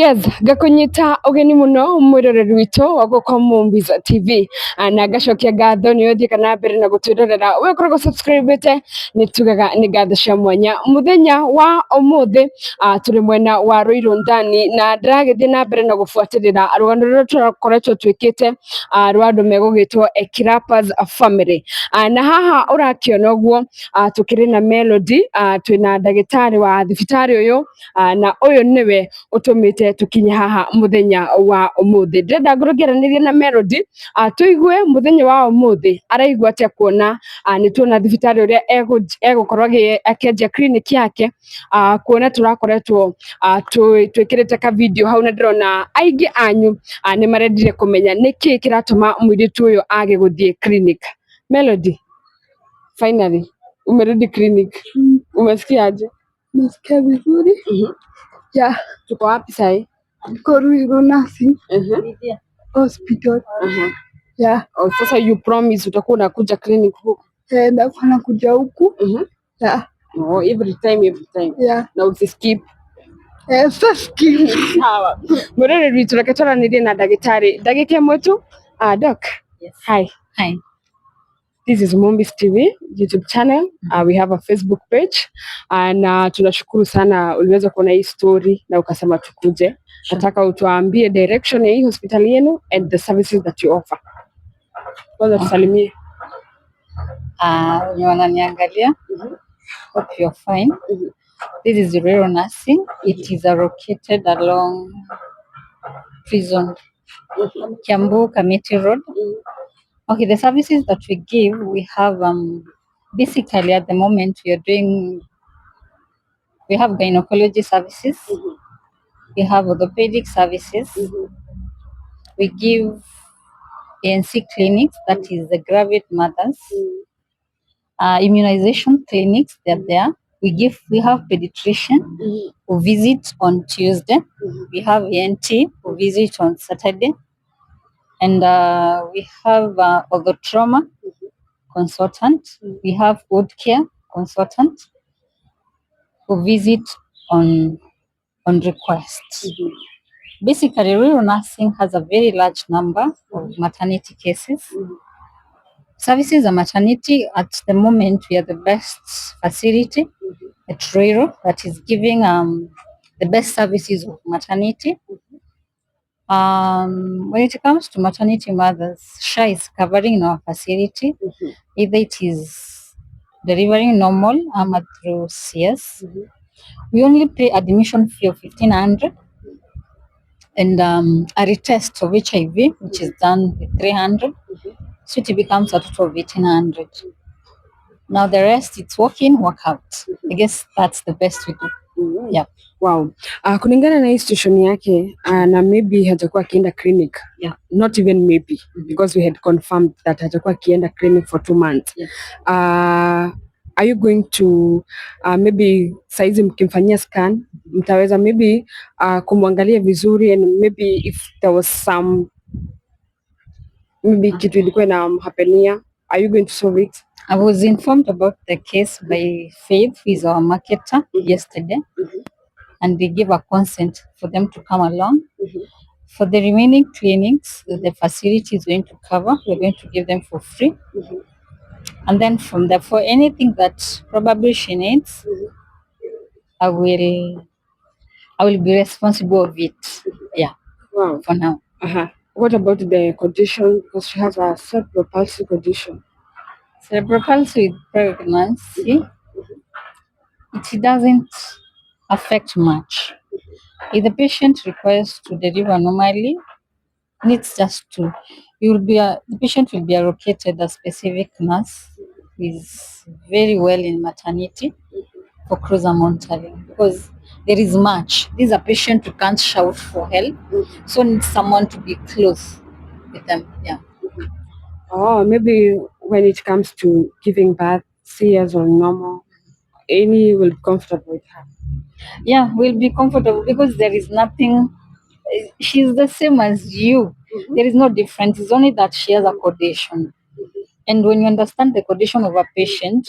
Yes, gakunyita ugeni muno mwiroreri witu wa guko Mumbiza TV na gacokia ngatho ni uthie kana mbere na gutwirorera we korwo subscribete ni tugaga ni ngatho cia mwanya muthenya wa umuthi turi mwena wa Ruiru ndani na ndiragithie na mbere na gubuatirira rugano ruria turakoretwo twikite rwa andu megugitwo Ekirapas family na haha urakiona uguo tukiri na Melody twina ndagitari wa thibitari uyu na uyu niwe utumite tukinye haha muthenya wa umuthi ndenda ngurugeranirie na Melody tuigue muthenya wa umuthi araigua atia kuona ni tuona thibitari uria egukorwo akienja clinic yake kuona turakoretwo twikirite ka video hau na ndirona aingi anyu ni marendire kumenya niki kiratuma muiritu uyu age guthie clinic. Melody, finally umerudi clinic. Umesikiaje? Nasikia vizuri. Yeah. Tuko wapi sahi? Tuko Ruiru nursing hospital. Yeah. Oh, sasa you promise utakuwa unakuja clinic huku? Ndakuwa nakuja huku. Yeah. Oh, every time. Yeah. Na usiskip. Skip. Sawa. Mwiroreri witu reke twaranirie na ndagitari. Ndagika mwetu? Doc. Yes. Hi. This is Mumbiza TV YouTube channel. We have a Facebook page na tunashukuru sana uliweza kuona hii story na ukasema tukuje. Nataka utuambie direction ya hii hospitali yenu and the services that you offer. Kwanza tusalimie. Wenye wananiangalia, hope you're fine. This is Ruiru nursing. It is located along prison Kiambu Committee Road. Okay, the services that we give, we have basically at the moment we have gynecology services, we have orthopedic services, we give ANC clinics, that is the gravid mothers, immunization clinics, they're there. We have pediatrician who visit on Tuesday. We have ENT who visit on Saturday. And we have orthotrauma consultant. We have wound care consultant who visit on request. Basically, rural nursing has a very large number of maternity cases. Services of maternity, at the moment, we are the best facility at Ruiru that is giving the best services of maternity. When it comes to maternity mothers, SHA is covering in our facility. Either it is delivering normal or through CS. We only pay admission fee of 1,500 and a retest of HIV, which is done with 300. So it becomes a total of 1,800. Now the rest, it's walk in, walk out. I guess that's the best we do. Yeah. Wow. Kulingana na hii situation yake na maybe hajakuwa akienda clinic. Yeah. Not even maybe because we had confirmed that hajakuwa akienda clinic for 2 months. Yeah. Are you going to maybe saizi mkimfanyia scan mtaweza maybe kumwangalia vizuri and maybe if there was some maybe kitu ilikuwa na hapenia, are you going to solve it? I was informed about the case by Faith, who is our marketer, yesterday, and they gave a consent for them to come along. For the remaining clinics, the facility is going to cover. We're going to give them for free. And then from there, for anything that probably she needs, I will be responsible of it. Yeah. Wow. For now. What about the condition? Because she has a cerebral palsy condition. Cerebral palsy with pregnancy, it doesn't affect much. If the patient requires to deliver normally, needs just to, the patient will be allocated a specific nurse who is very well in maternity for closer monitoring, because there is much. This is a patient who can't shout for help, so needs someone to be close with them. Yeah. Oh, maybe when it comes to giving birth, CS or normal, any will be comfortable with her. Yeah, we'll be comfortable because there is nothing. She's the same as you. There is no difference. It's only that she has a condition. And when you understand the condition of a patient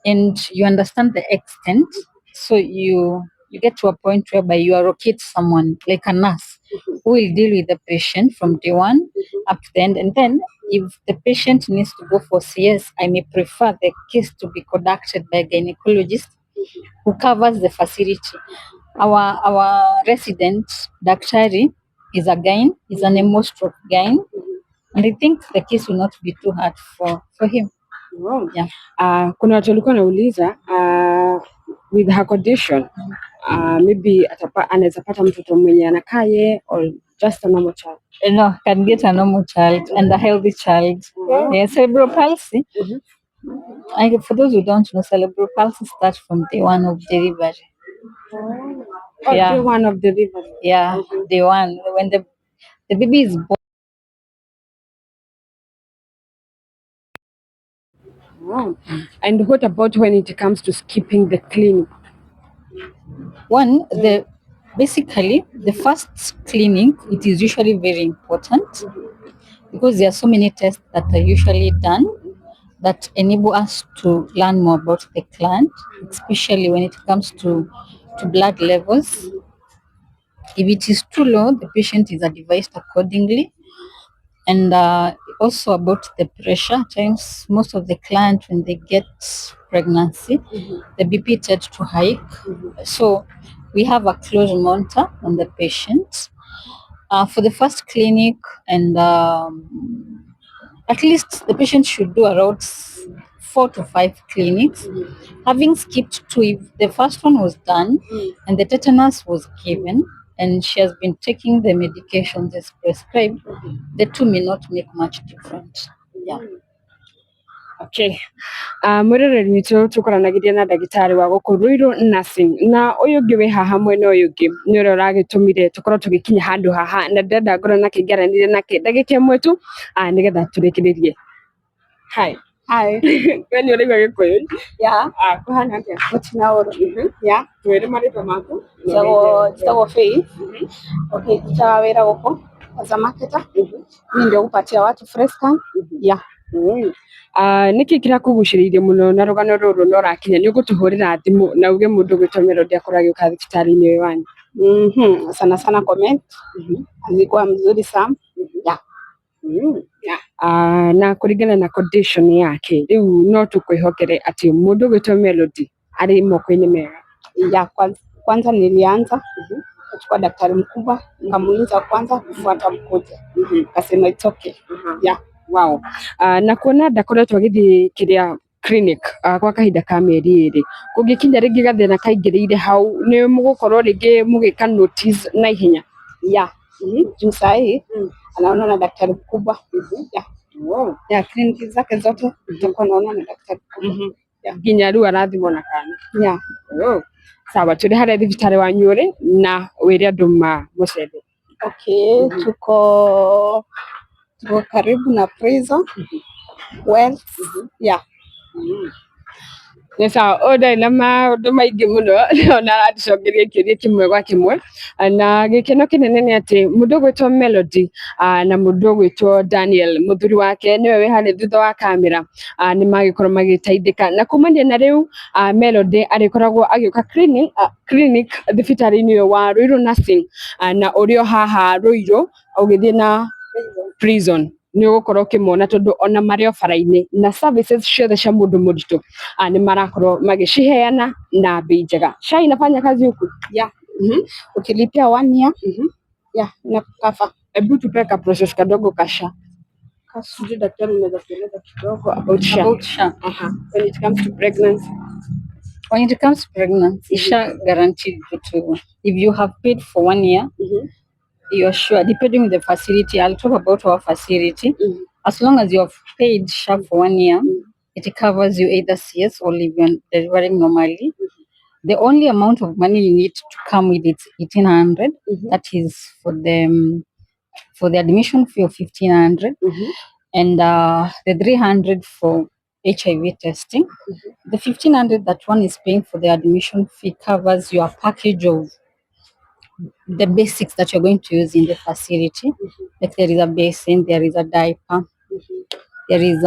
and you understand the extent, so you you get to a point whereby you allocate someone like a nurse who will deal with the patient from day one up to the end. And then if the patient needs to go for CS, I may prefer the case to be conducted by a gynecologist who covers the facility. Our resident daktari is a gyne, is an emo stroke gyne, and I think the case will not be too hard for him. Wow. Yeah. Kuna watu walikuwa nauliza with her condition maybe anaweza pata mtoto mwenye anakaye or just a normal child. No, can get a normal child and a healthy child. Cerebral palsy. For those who don't know, cerebral palsy starts from day one of delivery. Day one of delivery. Yeah, day one when the baby is born. Wow. And what about when it comes to skipping the clinic? Basically the first clinic, it is usually very important because there are so many tests that are usually done that enable us to learn more about the client, especially when it comes to blood levels. If it is too low, the patient is advised accordingly. And also about the pressure, times most of the clients when they get pregnancy, the BP tends to hike. So we have a close monitor on the patient for the first clinic, and at least the patient should do around 4 to 5 clinics. Having skipped 2, if the first one was done and the tetanus was given and she has been taking the medications as prescribed, the 2 may not make much difference. Yeah. Okay. Mwiroreri witũ tũkoranagiria na ndagĩtarĩ wa gũkũ Ruiru nursing, na ũyũ ũngĩ wĩ haha mwena ũyũ ũngĩ nĩ ũrĩa ũragĩtũmire tũkorwo tũgĩkinya handũ haha, na ndĩrenda ngorwo nakĩngaranire nake ndagĩka ĩmwe tu nĩgetha tũrĩkĩrĩrie. Hi. We nĩ ũraigua Gĩkũyũ? Yeah. Kũhana atĩa? Mũtinaũru. Yeah. Twĩre marĩtwa maku. Njagwo Faith. Okay, ndutaga wĩra gũkũ as a marketer. Mimi ndio kupatia watu fresh can. Yeah. Nĩkĩ kĩrakũgucĩrĩirie mũno na rũgano rũrũ no rakinya nĩ ũgũtũhũrĩra thimũ na uge mũndũ gwĩtwo Melody akorwo agĩũka thibitarĩ-inĩ ũyũ wanyu? Sana comment. Alikuwa mzuri sana. Yeah. Na kũringana na condition yake rĩu no tũkwĩhokere atĩ mũndũ gwĩtwo Melody arĩ moko-inĩ mega. Ya kwanza nilianza kuchukua daktari mkubwa, nikamuuliza kwanza kufuata mkuja, akasema it's okay. Yeah. Wow. Na kuona ndakoretwo agĩthiĩ kĩrĩa clinic gwa kahinda ka mĩeri ĩrĩ, kũngĩkinya rĩngĩ gathĩna kaingĩrĩire hau nĩ mũgũkorwo rĩngĩ mũgĩka notice na ihenya? Yeah. Juu saa hii anaona na daktari mkubwa. Yeah. Wow. Yeah, kliniki zake zote tutakuwa naona na daktari mkubwa. Nginya rĩu arathimwo na kana. Yeah. Oh. Sawa, tũrĩ harĩa thibitarĩ wanyu ũrĩ na wĩre andũ mũcethe. Okay, tuko karibu na prison. Well, yeah. Nĩ sawa, ũndarĩ na maũndũ maingĩ mũno ona araticokeria kĩũria kĩmwe gwa kĩmwe, na gĩkeno kĩnene nĩ atĩ mũndũ gwĩtwo Melody na mũndũ gwĩtwo Daniel mũthuri wake nĩwe wĩ harĩa thutha wa kamera nĩ magĩkorwo magĩteithĩka, na kumania na rĩu Melody arĩkoragwo agĩũka clinic thibitarĩ-inĩ ũyũ wa Ruiru nursing, na ũrĩ o haha Ruiru ũgĩthiĩ na prison nĩ ũgũkorwo ũkĩmona tondũ ona marĩ o bara-inĩ na services ciothe cia mũndũ mũritũ nĩ marakorwo magĩciheana na bei njega. SHA inafanya kazi huku? Yeah. Ukilipia 1 year. Yeah, inakucover. Hebu tupe ka process kadogo ka SHA. Sijui daktari unaweza kueleza kidogo about SHA. When it comes to pregnancy. When it comes to pregnancy, SHA guaranteed you to, if you have paid for 1 year, you're sure, depending on the facility. I'll talk about our facility. As long as you have paid SHA for 1 year, it covers you either CS or if you're delivering normally. The only amount of money you need to come with it 1,800. That is for the admission fee of 1,500, and the 300 for HIV testing. The 1,500, that one is paying for the admission fee, covers your package of the basics that you're going to use in the facility. Like there is a basin, there is a diaper, there is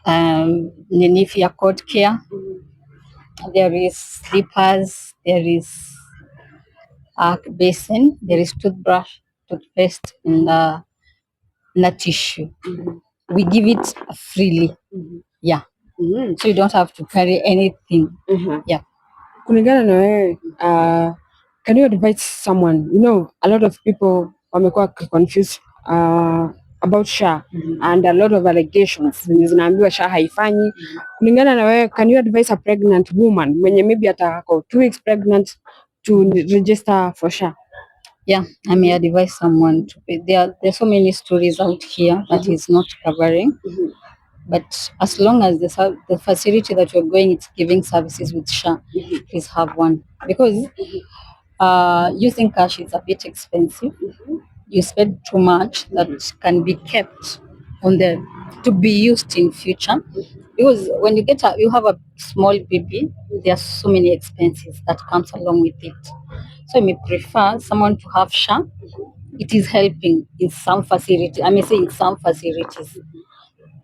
NHIF cord care, There is slippers, there is basin, there is toothbrush, toothpaste, and tissue. We give it freely. Yeah. So you don't have to carry anything. Yeah. Kulingana na wewe, can you advise someone, a lot of people wamekuwa confused about SHA and a lot of allegations zinaambiwa SHA haifanyi. Kulingana na wewe, can you advise a pregnant woman mwenye maybe atako 2 weeks pregnant to register for SHA? Yeah, I may advise someone to pay. There are so many stories out here that is not covering. But as long as the facility that you're going, it's giving services with SHA, please have one. Because using cash is a bit expensive. You spend too much that can be kept to be used in future. Because when you have a small baby, there are so many expenses that comes along with it. So I may prefer someone to have SHA. It is helping in some facility. I may say in some facilities.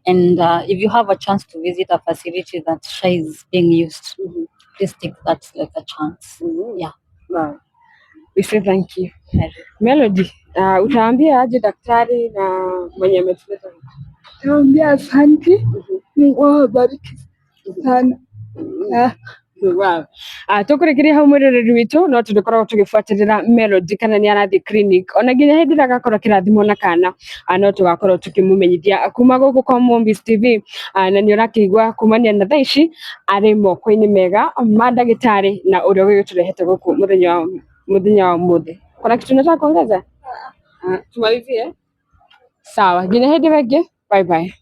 And if you have a chance to visit a facility that SHA is being used, please take that like a chance. Yeah. Wow. We say thank you. Melody, utaambia aje daktari na mwenye ametuleta? Naambia asante. Mungu awabariki sana. Wow. Tukurekeria hau mwiroreri witu no tugikoragwo tugibuatirira Melody kana ni arathi clinic ona nginya hindi ĩrĩa agakorwo kĩrathimwo na kana no tugakorwo tukimumenyithia kuma gũkũ kwa Movies TV na nĩ ũrakĩigua kumania na thaa ici arĩ moko-inĩ mega ma ndagĩtarĩ na ũrĩa ũgĩtũrehete gũkũ mũthenya wa ũmũthĩ. Kuna kitu nataka kuongeza? Tumalizie? Sawa, nginya hindi ĩngĩ, bye bye.